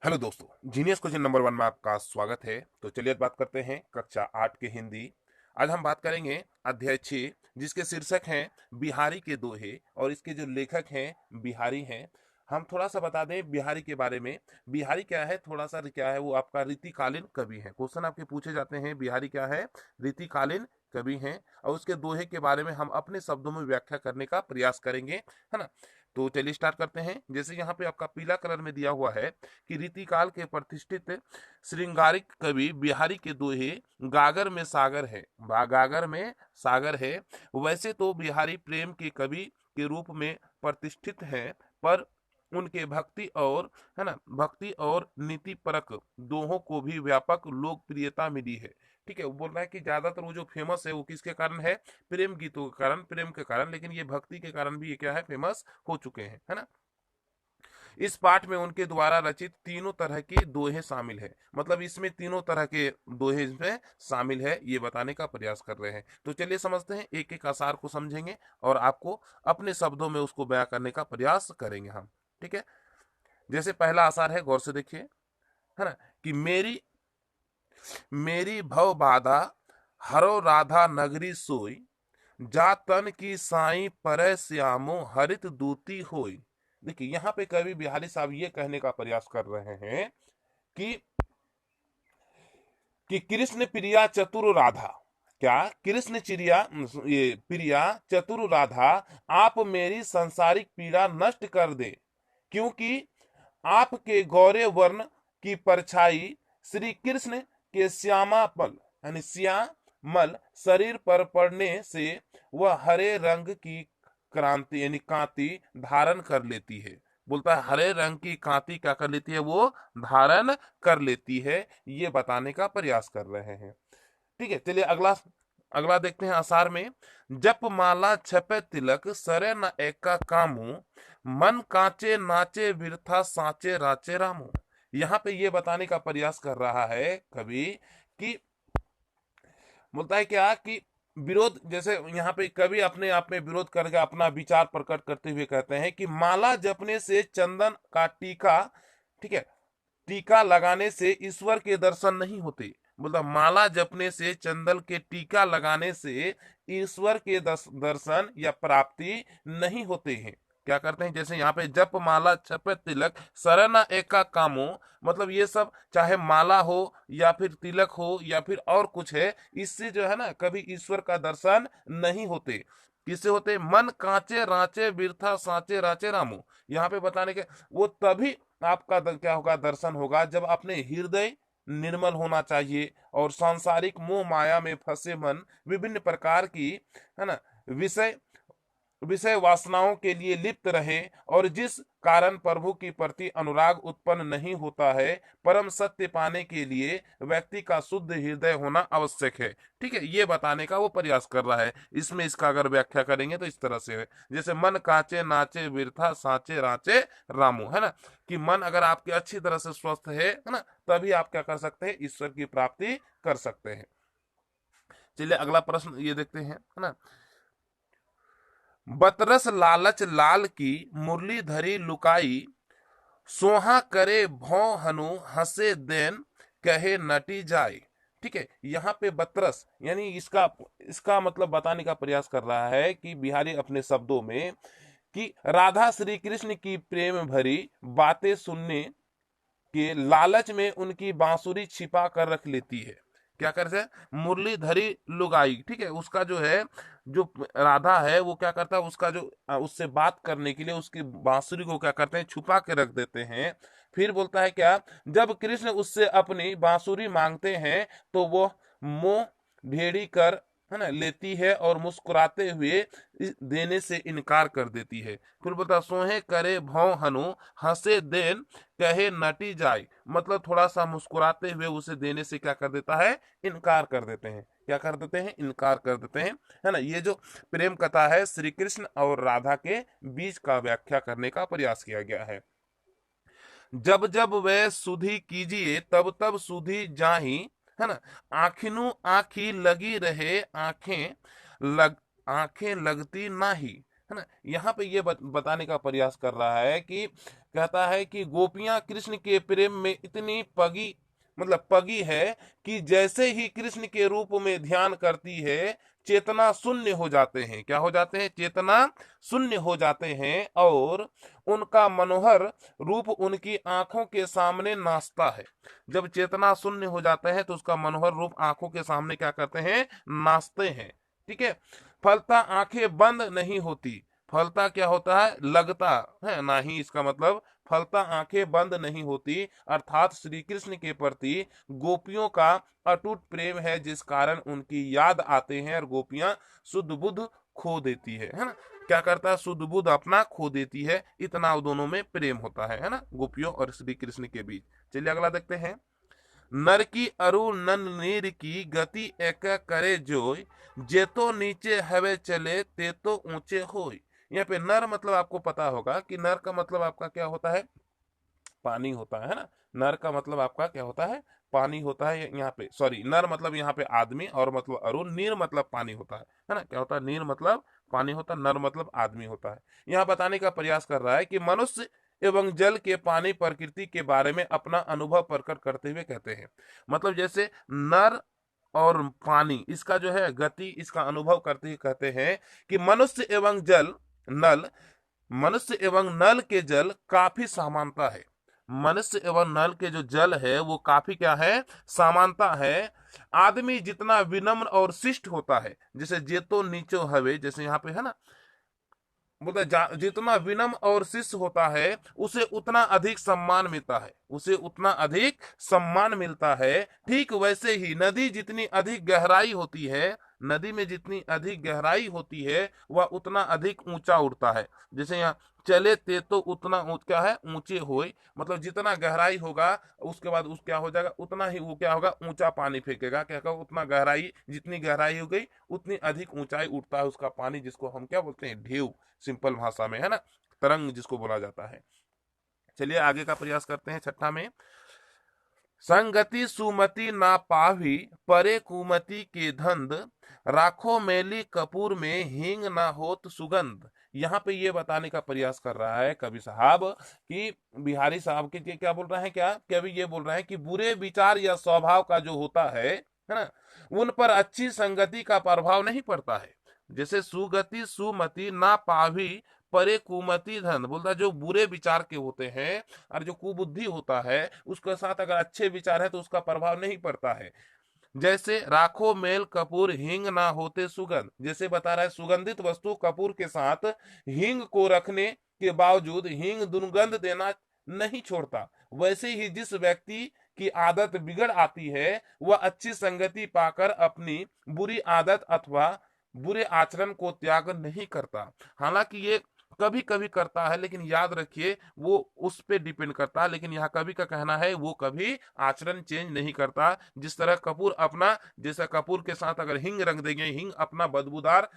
Hello दोस्तों, genius question number 1 में आपका स्वागत है। तो चलिए बात करते हैं कक्षा 8 के हिंदी। आज हम बात करेंगे अध्याय 6, जिसके शीर्षक हैं बिहारी के दोहे, और इसके जो लेखक हैं बिहारी हैं। हम थोड़ा सा बता दें बिहारी के बारे में। बिहारी क्या है, थोड़ा सा क्या है, वो आपका रीतिकालीन कवि है। क्वेश्चन आपके पूछे जाते हैं बिहारी क्या है, रीतिकालीन कवि हैं। और उसके दोहे के बारे में हम अपने शब्दों में व्याख्या करने का प्रयास करेंगे, है ना। तो चलिए स्टार्ट करते हैं। जैसे यहाँ पे आपका पीला कलर में दिया हुआ है कि रीतिकाल के प्रतिष्ठित श्रृंगारिक कवि बिहारी के दोहे गागर में सागर है, गागर में सागर है। वैसे तो बिहारी प्रेम के कवि के रूप में प्रतिष्ठित हैं, पर उनके भक्ति और, है ना, भक्ति और नीति परक दोहों को भी व्यापक लोकप्रियता मिली है। ठीक है, वो बोल रहा है कि ज्यादातर वो जो फेमस है वो किसके कारण है, प्रेम गीतों के कारण, प्रेम के कारण, लेकिन ये भक्ति के कारण भी ये क्या है, फेमस हो चुके हैं, है ना। इस पाठ में उनके द्वारा रचित तीनों तरह के दोहे शामिल है, मतलब इसमें तीनों तरह के दोहे इसमें शामिल है, ये बताने का प्रयास कर रहे हैं। तो चलिए समझते हैं, एक एक आसार को समझेंगे और आपको अपने शब्दों में उसको बयां करने का प्रयास करेंगे हम। ठीक है, जैसे पहला आसार है, गौर से देखिए, है ना, कि मेरी मेरी भव बाधा हरो राधा नगरी सोई, जा तन की साई परय श्यामो हरित दूती होई। देखिए यहाँ पे कवि बिहारी साहब ये कहने का प्रयास कर रहे हैं कि कृष्ण प्रिया चतुर राधा, क्या कृष्ण चिड़िया, ये प्रिया चतुर राधा, आप मेरी संसारिक पीड़ा नष्ट कर दे, क्योंकि आपके गौरे वर्ण की परछाई श्री कृष्ण के श्यामापल यानी श्यामल शरीर पर पड़ने से वह हरे रंग की क्रांति यानी कांति धारण कर लेती है। बोलता है हरे रंग की कांति क्या कर लेती है, वो धारण कर लेती है, ये बताने का प्रयास कर रहे हैं। ठीक है, चलिए अगला अगला देखते हैं आसार में। जप माला छपे तिलक सरे न एका कामू, मन कांचे नाचे बिरथा साचे राचे रामू। यहाँ पे ये बताने का प्रयास कर रहा है कवि कि, बोलता है क्या कि विरोध, जैसे यहाँ पे कवि अपने आप में विरोध करके अपना विचार प्रकट करते हुए कहते हैं कि माला जपने से चंदन का टीका, ठीक है, टीका लगाने से ईश्वर के दर्शन नहीं होते। मतलब माला जपने से, चंदन के टीका लगाने से ईश्वर के दर्शन या प्राप्ति नहीं होते हैं। क्या करते हैं, जैसे यहाँ पे जप माला छप तिलक सरना एका कामो, मतलब ये सब चाहे माला हो या फिर तिलक हो या फिर और कुछ है, इससे जो है ना कभी ईश्वर का दर्शन नहीं होते। किससे होते, मन कांचे रांचे बिरथा साचे राचे रामो। यहाँ पे बताने के वो तभी आपका क्या होगा, दर्शन होगा, जब अपने हृदय निर्मल होना चाहिए और सांसारिक मोह माया में फंसे मन विभिन्न प्रकार की, है ना, विषय विषय वासनाओं के लिए लिप्त रहे, और जिस कारण प्रभु की प्रति अनुराग उत्पन्न नहीं होता है। परम सत्य पाने के लिए व्यक्ति का शुद्ध हृदय होना आवश्यक है। ठीक है, ये बताने का वो प्रयास कर रहा है। इसमें इसका अगर व्याख्या करेंगे तो इस तरह से है, जैसे मन काचे नाचे बिरथा साचे राचे रामू, है ना, कि मन अगर आपके अच्छी तरह से स्वस्थ है ना, तभी आप क्या कर सकते हैं, ईश्वर की प्राप्ति कर सकते हैं। चलिए अगला प्रश्न ये देखते हैं, है ना। बतरस लालच लाल की मुरली धरी लुकाई, सोहा करे भौ हनु हंसे देन कहे नटी जाए। ठीक है, यहाँ पे बतरस यानी इसका इसका मतलब बताने का प्रयास कर रहा है कि बिहारी अपने शब्दों में कि राधा श्री कृष्ण की प्रेम भरी बातें सुनने के लालच में उनकी बांसुरी छिपा कर रख लेती है। क्या करते हैं, मुरलीधरी लुगाई, ठीक है, उसका जो है, जो राधा है वो क्या करता है, उसका जो उससे बात करने के लिए उसकी बांसुरी को क्या करते हैं, छुपा के रख देते हैं। फिर बोलता है क्या, जब कृष्ण उससे अपनी बांसुरी मांगते हैं तो वो मुंह भेड़ी कर, है ना, लेती है और मुस्कुराते हुए देने से इनकार कर देती है। फिर बोलता सोहे करे भौ हनु हंसे देन कहे नटी जाए, मतलब थोड़ा सा मुस्कुराते हुए उसे देने से क्या कर देता है, इनकार कर देते हैं। क्या कर देते हैं, इनकार कर देते हैं, है ना। ये जो प्रेम कथा है श्री कृष्ण और राधा के बीच का व्याख्या करने का प्रयास किया गया है। जब जब वह सुधी कीजिए तब तब सुधी जाही, है ना, आखिनु आखी लगी रहे आंखें लगती नाही, है ना। यहाँ पे ये बताने का प्रयास कर रहा है कि कहता है कि गोपियां कृष्ण के प्रेम में इतनी पगी मतलब पगी है कि जैसे ही कृष्ण के रूप में ध्यान करती है चेतना शून्य हो जाते हैं। क्या हो जाते हैं? चेतना शून्य हो जाते हैं और उनका मनोहर रूप उनकी आंखों के सामने नाचता है। जब चेतना शून्य हो जाते हैं तो उसका मनोहर रूप आंखों के सामने क्या करते हैं? नाचते हैं। ठीक है। फलता आंखें बंद नहीं होती। फलता क्या होता है? लगता है ना ही, इसका मतलब फलता आंखें बंद नहीं होती, अर्थात श्री कृष्ण के प्रति गोपियों का अटूट प्रेम है जिस कारण उनकी याद आते हैं और गोपियां शुद्ध बुद्ध खो देती है ना। क्या करता है? शुद्ध बुद्ध अपना खो देती है, इतना दोनों में प्रेम होता है ना, गोपियों और श्री कृष्ण के बीच। चलिए अगला देखते हैं। नर की अरु नन नीर की गति एक करे जोय, जे तो नीचे हवे चले ते तो ऊंचे होय। यहाँ पे नर मतलब आपको पता होगा कि नर का मतलब आपका क्या होता है? पानी होता है ना। नर का मतलब आपका क्या होता है? पानी होता है। यहाँ पे सॉरी, नर मतलब यहाँ पे आदमी और मतलब अरुण, नीर मतलब पानी होता है ना। क्या होता है? नीर मतलब पानी होता है, नर मतलब आदमी होता है। यहाँ बताने का प्रयास कर रहा है कि मनुष्य एवं जल के पानी प्रकृति के बारे में अपना अनुभव प्रकट करते हुए कहते हैं। मतलब जैसे नर और पानी, इसका जो है गति, इसका अनुभव करते हुए कहते हैं कि मनुष्य एवं जल नल मनुष्य एवं नल के जल काफी समानता है। मनुष्य एवं नल के जो जल है वो काफी क्या है? समानता है। आदमी जितना विनम्र और शिष्ट होता है, जैसे जेतो नीचो हवे, जैसे यहाँ पे है ना, बोलता है जितना विनम्र और शिष्य होता है उसे उतना अधिक सम्मान मिलता है, उसे उतना अधिक सम्मान मिलता है। ठीक वैसे ही नदी जितनी अधिक गहराई होती है, नदी में जितनी अधिक गहराई होती है वह उतना अधिक ऊंचा उड़ता है। जैसे यहाँ चले ते तो उतना क्या है? ऊंचे होए, मतलब जितना गहराई होगा उसके बाद उस क्या हो जाएगा? उतना ही वो क्या होगा? ऊंचा पानी फेंकेगा। क्या होगा? उतना गहराई, जितनी गहराई हो गई उतनी अधिक ऊंचाई उठता है उसका पानी, जिसको हम क्या बोलते हैं? ढेव, सिंपल भाषा में है ना, तरंग जिसको बोला जाता है। चलिए आगे का प्रयास करते हैं छठा में। संगति सुमति ना पावी, परे कुमति के धंध, राखो मैली कपूर में हींग ना होत सुगंध। यहाँ पे ये बताने का प्रयास कर रहा है कवि साहब कि बिहारी साहब के क्या बोल रहे हैं? क्या कवि ये बोल रहे हैं कि बुरे विचार या स्वभाव का जो होता है ना, उन पर अच्छी संगति का प्रभाव नहीं पड़ता है। जैसे सुगति सुमति ना पावी, परे कुमति धन, बोलता जो बुरे विचार के होते हैं और जो कुबुद्धि होता है उसके साथ अगर अच्छे विचार है तो उसका प्रभाव नहीं पड़ता है। जैसे राखो मेल कपूर हींग ना होते सुगंध, जैसे बता रहा है सुगंधित वस्तु कपूर के साथ हींग को रखने के बावजूद हींग दुर्गंध देना नहीं छोड़ता, वैसे ही जिस व्यक्ति की आदत बिगड़ आती है वह अच्छी संगति पाकर अपनी बुरी आदत अथवा बुरे आचरण को त्याग नहीं करता। हालांकि ये कभी कभी करता है, लेकिन याद रखिए वो उस पे डिपेंड करता है। लेकिन यहाँ कवि का कहना है वो कभी आचरण चेंज नहीं करता। जिस तरह कपूर अपना, जैसा कपूर के साथ अगर हिंग रख देंगे, हिंग अपना बदबूदार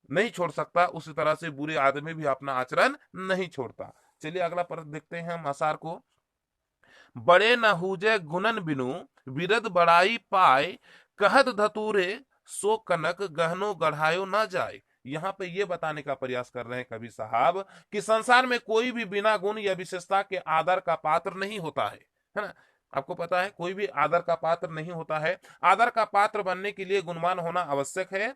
नहीं छोड़ सकता, उसी तरह से बुरे आदमी भी अपना आचरण नहीं छोड़ता। चलिए अगला पद देखते हैं हम आसार को। बड़े न हुजे गुणन बिनु, बिरद बड़ाई पाए, कहत धतूरे सो कनक गहनो गढ़ायो न जाए। यहाँ पे ये बताने का प्रयास कर रहे हैं कवि साहब कि संसार में कोई भी बिना गुण या विशेषता के आदर का पात्र नहीं होता है ना। आपको पता है कोई भी आदर का पात्र नहीं होता है। आदर का पात्र बनने के लिए गुणवान होना आवश्यक है,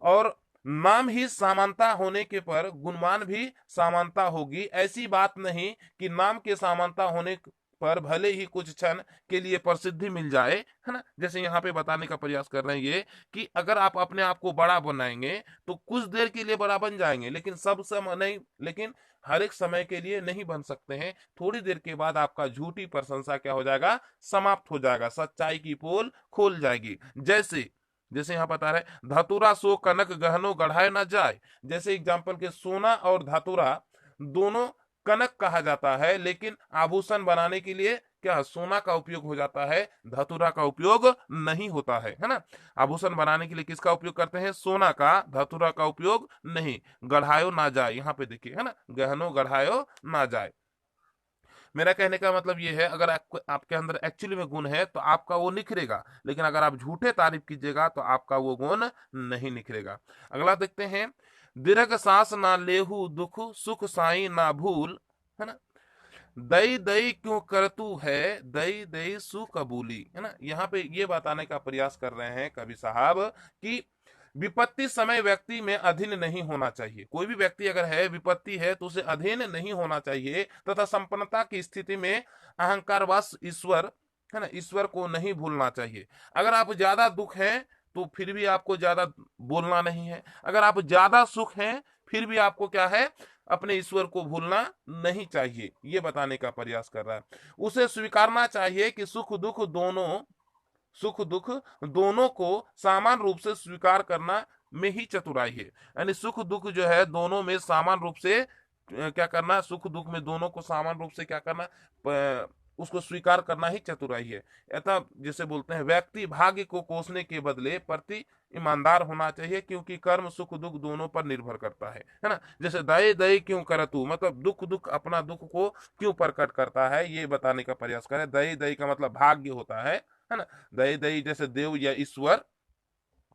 और नाम ही समानता होने के पर गुणवान भी समानता होगी। ऐसी बात नहीं कि नाम के समानता होने पर भले ही कुछ क्षण के लिए प्रसिद्धि मिल जाए, है ना। जैसे यहाँ पे बताने का प्रयास कर रहे हैं ये कि अगर आप अपने आप को बड़ा बनाएंगे तो कुछ देर के लिए बड़ा बन जाएंगे, लेकिन सब समय नहीं, लेकिन हर एक समय के लिए नहीं बन सकते हैं। थोड़ी देर के बाद आपका झूठी प्रशंसा क्या हो जाएगा? समाप्त हो जाएगा, सच्चाई की पोल खोल जाएगी। जैसे जैसे यहाँ बता रहे धतुरा सो कनक गहनो गढ़ाए ना जाए, जैसे एग्जाम्पल के सोना और धतुरा दोनों कनक कहा जाता है, लेकिन आभूषण बनाने के लिए क्या सोना का उपयोग हो जाता है, धतुरा का उपयोग नहीं होता है ना। आभूषण बनाने के लिए किसका उपयोग करते हैं? सोना का, धतुरा का उपयोग नहीं। गढ़ायो ना जाए, यहाँ पे देखिए है ना, गहनो गढ़ायो ना जाए। मेरा कहने का मतलब ये है अगर आपके अंदर एक्चुअली में गुण है तो आपका वो निखरेगा, लेकिन अगर आप झूठे तारीफ कीजिएगा तो आपका वो गुण नहीं निखरेगा। अगला देखते हैं। दीर्घ सांस ना लेहू दुख सुख साई ना भूल, है ना। दई दई क्यों करतू है, दई दई सु कबूली, है ना। यहाँ पे ये बताने का प्रयास कर रहे हैं कवि साहब कि विपत्ति समय व्यक्ति में अधीन नहीं होना चाहिए। कोई भी व्यक्ति अगर है, विपत्ति है, तो उसे अधीन नहीं होना चाहिए, तथा संपन्नता की स्थिति में अहंकारवश ईश्वर, है ना, ईश्वर को नहीं भूलना चाहिए। अगर आप ज्यादा दुख है तो फिर भी आपको ज्यादा बोलना नहीं है। अगर आप ज्यादा सुख हैं फिर भी आपको क्या है, अपने ईश्वर को भूलना नहीं चाहिए, ये बताने का प्रयास कर रहा है। उसे स्वीकारना चाहिए कि सुख दुख दोनों को समान रूप से स्वीकार करना में ही चतुराई है। यानी सुख दुख जो है दोनों में समान रूप से क्या करना, सुख दुख में दोनों को समान रूप से क्या करना, उसको स्वीकार करना ही चतुराई है। ऐसा जैसे बोलते हैं, व्यक्ति भाग्य को कोसने के बदले प्रति ईमानदार होना चाहिए, क्योंकि कर्म सुख दुख दोनों पर निर्भर करता है ना। जैसे दये दये क्यों करतू, मतलब दुख दुख अपना दुख को क्यों प्रकट करता है, ये बताने का प्रयास करे। दये दये का मतलब भाग्य होता है ना। दये दये जैसे देव या ईश्वर,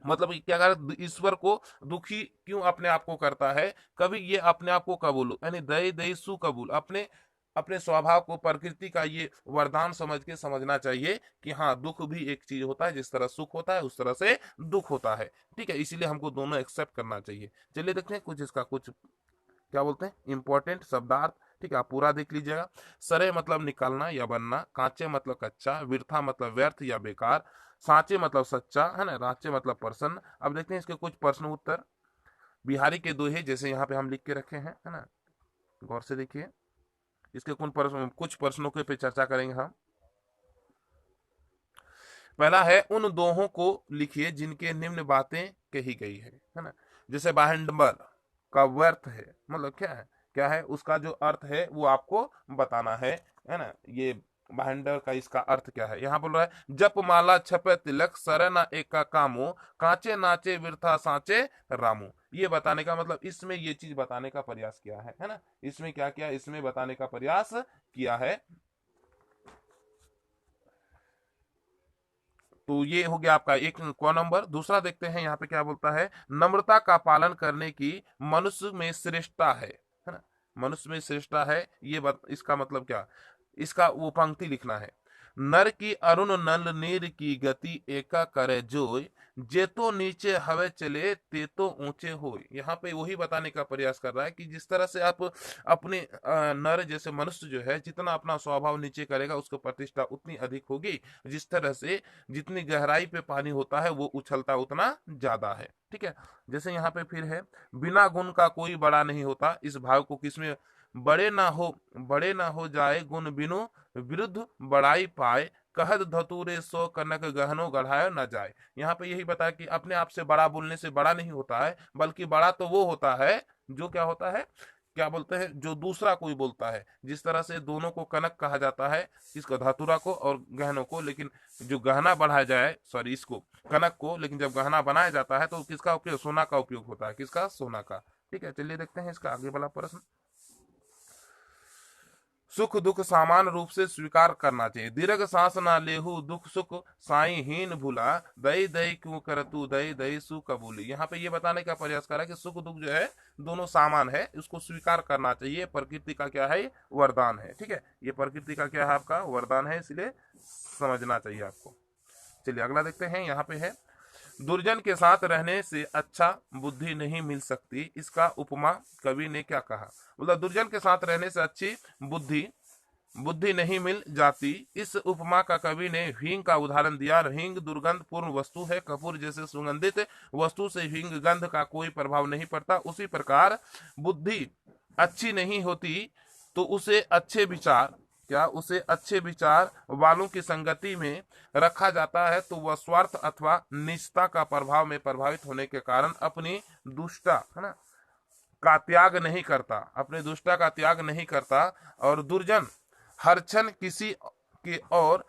मतलब क्या कर, ईश्वर को दुखी क्यों अपने आप को करता है, कभी ये अपने आप को कबूल, यानी दये दये सु कबूल, अपने अपने स्वभाव को प्रकृति का ये वरदान समझ के समझना चाहिए कि हाँ, दुख भी एक चीज होता है, जिस तरह सुख होता है उस तरह से दुख होता है। ठीक है, इसीलिए हमको दोनों एक्सेप्ट करना चाहिए। चलिए देखते हैं कुछ इसका कुछ क्या बोलते हैं इंपॉर्टेंट शब्दार्थ। ठीक है, आप पूरा देख लीजिएगा। सरे मतलब निकालना या बनना, कांचे मतलब कच्चा, विरथा मतलब व्यर्थ या बेकार, साँचे मतलब सच्चा, है ना, रांचे मतलब प्रसन्न। अब देखते हैं इसके कुछ प्रश्न उत्तर। बिहारी के दोहे जैसे यहाँ पे हम लिख के रखे हैं, है ना, गौर से देखिए। इसके कुछ प्रश्नों के पे चर्चा करेंगे हम। पहला है, उन दोहों को लिखिए जिनके निम्न बातें कही गई है ना। जैसे बाहेंडम्बर का व्यर्थ है, मतलब क्या है उसका जो अर्थ है वो आपको बताना है ना। ये बाहेंडर का इसका अर्थ क्या है, यहाँ बोल रहा है, जप माला छपे तिलक सरना एक का कामो, कांचे नाचे विरथा सांचे रामू। ये बताने का मतलब, इसमें ये चीज बताने का प्रयास किया है ना। इसमें क्या किया, इसमें बताने का प्रयास किया है। तो ये हो गया आपका एक क नंबर। दूसरा देखते हैं यहाँ पे क्या बोलता है, नम्रता का पालन करने की मनुष्य में श्रेष्ठता है ना। मनुष्य में श्रेष्ठता है, इसका मतलब क्या, इसका वो पंक्ति लिखना है। नर की अरुण नल नीर की गति एका करे जोय, जे तो नीचे हवे चले ते तो ऊंचे हो। यहाँ पे वही बताने का प्रयास कर रहा है कि जिस तरह से आप अपने नर जैसे मनुष्य जो है, जितना अपना स्वभाव नीचे करेगा उसकी प्रतिष्ठा उतनी अधिक होगी। जिस तरह से जितनी गहराई पे पानी होता है वो उछलता उतना ज्यादा है। ठीक है, जैसे यहाँ पे फिर है, बिना गुण का कोई बड़ा नहीं होता, इस भाव को किसमें, बड़े ना हो जाए गुण बिनु विरुद्ध बड़ाई पाए, कहत धतूरे सो कनक गहनो गढ़ायो न जाए। यहाँ पे यही बताया कि अपने आप से बड़ा बोलने से बड़ा नहीं होता है, बल्कि बड़ा तो वो होता है जो क्या होता है, क्या बोलते हैं, जो दूसरा कोई बोलता है। जिस तरह से दोनों को कनक कहा जाता है, इसको धातुरा को और गहनों को, लेकिन जो गहना बढ़ाया जाए, सॉरी इसको कनक को, लेकिन जब गहना बनाया जाता है तो किसका उपयोग, सोना का उपयोग होता है, किसका, सोना का। ठीक है, चलिए देखते हैं इसका आगे वाला प्रश्न। सुख दुख समान रूप से स्वीकार करना चाहिए। दीर्घ सांस ना लेहू दुख सुख साई हीन भूला, दई दई क्यों करतू दई दई सु कबूली। यहाँ पे ये बताने का प्रयास करा कि सुख दुख जो है दोनों सामान है, इसको स्वीकार करना चाहिए, प्रकृति का क्या है, वरदान है। ठीक है, ये प्रकृति का क्या है, आपका वरदान है, इसलिए समझना चाहिए आपको। चलिए अगला देखते हैं, यहाँ पे है, दुर्जन के साथ रहने से अच्छा बुद्धि नहीं मिल सकती, इसका उपमा कवि ने क्या कहा। मतलब दुर्जन के साथ रहने से अच्छी बुद्धि बुद्धि नहीं मिल जाती, इस उपमा का कवि ने हींग का उदाहरण दिया। हींग दुर्गंध पूर्ण वस्तु है, कपूर जैसे सुगंधित वस्तु से हींग गंध का कोई प्रभाव नहीं पड़ता, उसी प्रकार बुद्धि अच्छी नहीं होती तो उसे अच्छे विचार वालों की संगति में रखा जाता है, तो वह स्वार्थ अथवा निष्ठा का प्रभाव में प्रभावित होने के कारण अपनी दुष्टता, है ना, का त्याग नहीं करता, अपने दुष्टता का त्याग नहीं करता। और दुर्जन हर क्षण किसी की और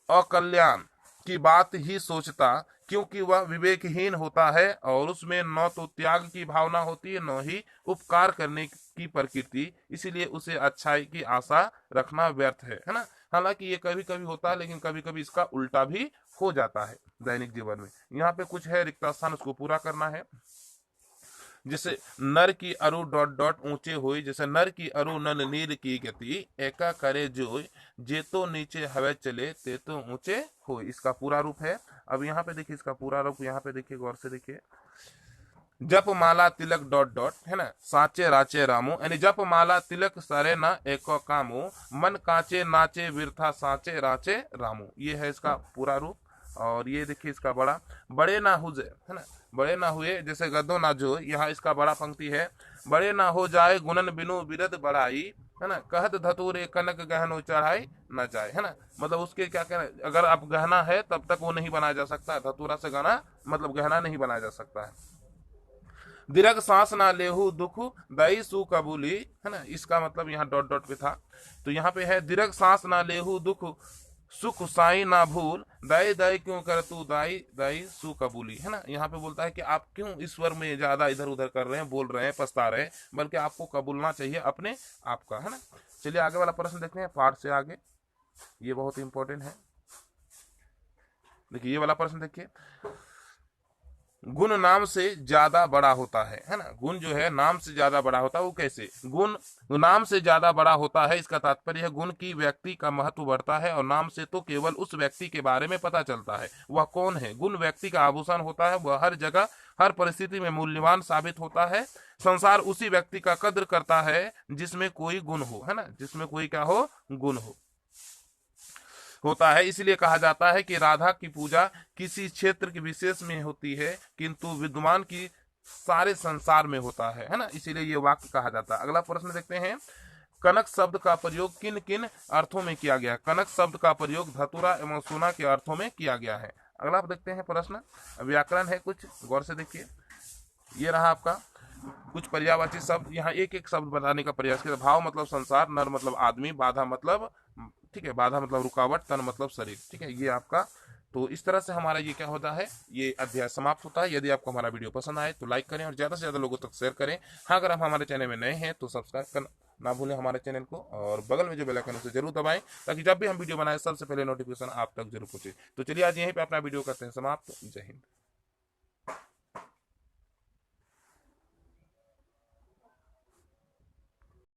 अकल्याण की बात ही सोचता, क्योंकि वह विवेकहीन होता है और उसमें न तो त्याग की भावना होती है न ही उपकार करने की प्रकृति, इसीलिए उसे अच्छाई की आशा रखना व्यर्थ है ना। हालांकि ये कभी कभी होता है, लेकिन कभी कभी इसका उल्टा भी हो जाता है दैनिक जीवन में। यहाँ पे कुछ है रिक्त स्थान, उसको पूरा करना है। जैसे नर की अरु डॉट डॉट ऊंचे हुई, जैसे नर की अरु नन नीर की गति, एका करे जो जे तो नीचे हवे चले ते तो ऊंचे हो, इसका पूरा रूप है। अब यहाँ पे देखिए इसका पूरा रूप, यहाँ पे देखिए गौर से देखिए, जप माला तिलक डॉट डॉट है ना, साचे राचे रामो, यानी जप माला तिलक सरे ना एको कामो, मन काचे नाचे विरथा साचे राचे रामो, ये है इसका पूरा रूप। और ये देखिए इसका बड़ा, बड़े ना हुए है ना, बड़े ना हुए जैसे गद्दो ना जो, यहाँ इसका बड़ा पंक्ति है, बड़े ना हो जाए गुणन बिनु बिरद बढ़ाई, है ना, कहत धतूरे कनक गहनो चढ़ाई न जाए, है ना, मतलब उसके क्या कहना, अगर आप गहना है तब तक वो नहीं बनाया जा सकता, धतूरा से गहना मतलब गहना नहीं बनाया जा सकता है। दीर्घ सांस ना लेहू दुख दई सु कबूली, है ना, इसका मतलब यहाँ डॉट डॉट पे था, तो यहाँ पे है दीर्घ सांस ना लेहू दुख सुख साई ना भूल, दाई दाई क्यों कर तू दाई दाई सु कबूली, है ना, यहाँ पे बोलता है कि आप क्यों ईश्वर में ज्यादा इधर उधर कर रहे हैं, बोल रहे हैं, पछता रहे हैं, बल्कि आपको कबूलना चाहिए अपने आप का, है ना। चलिए आगे वाला प्रश्न देखते हैं पाठ से आगे, ये बहुत इंपॉर्टेंट है। देखिए ये वाला प्रश्न देखिए, गुण नाम से ज्यादा बड़ा होता है ना, गुण जो है नाम से ज्यादा बड़ा होता है, वो कैसे, गुण नाम से ज्यादा बड़ा होता है, इसका तात्पर्य है गुण की व्यक्ति का महत्व बढ़ता है, और नाम से तो केवल उस व्यक्ति के बारे में पता चलता है वह कौन है। गुण व्यक्ति का आभूषण होता है, वह हर जगह हर परिस्थिति में मूल्यवान साबित होता है। संसार उसी व्यक्ति का कद्र करता है जिसमें कोई गुण हो, है ना, जिसमें कोई क्या हो, गुण हो होता है। इसलिए कहा जाता है कि राधा की पूजा किसी क्षेत्र के विशेष में होती है, किंतु विद्वान की सारे संसार में होता है ना, इसीलिए ये वाक्य कहा जाता है। अगला प्रश्न देखते हैं, कनक शब्द का प्रयोग किन किन अर्थों में किया गया है। कनक शब्द का प्रयोग धतुरा एवं सोना के अर्थों में किया गया है। अगला देखते हैं प्रश्न, व्याकरण है कुछ, गौर से देखिए, ये रहा आपका कुछ पर्यायवाची शब्द, यहाँ एक एक शब्द बताने का प्रयास किया। भाव मतलब संसार, नर मतलब आदमी, बाधा मतलब, ठीक है, बाधा मतलब रुकावट, तन मतलब शरीर, ठीक है, ये आपका। तो इस तरह से हमारा ये क्या होता है, ये अध्याय समाप्त होता है। यदि आपको हमारा वीडियो पसंद आए तो लाइक करें और ज्यादा से ज्यादा लोगों तक शेयर करें। हाँ, अगर आप हमारे चैनल में नए हैं तो सब्सक्राइब करना ना भूलें हमारे चैनल को, और बगल में जो बेल आइकन है उसे जरूर दबाएं, ताकि जब भी हम वीडियो बनाए सबसे पहले नोटिफिकेशन आप तक जरूर पहुंचे। तो चलिए आज यहीं पे अपना वीडियो करते हैं समाप्त। जय हिंद।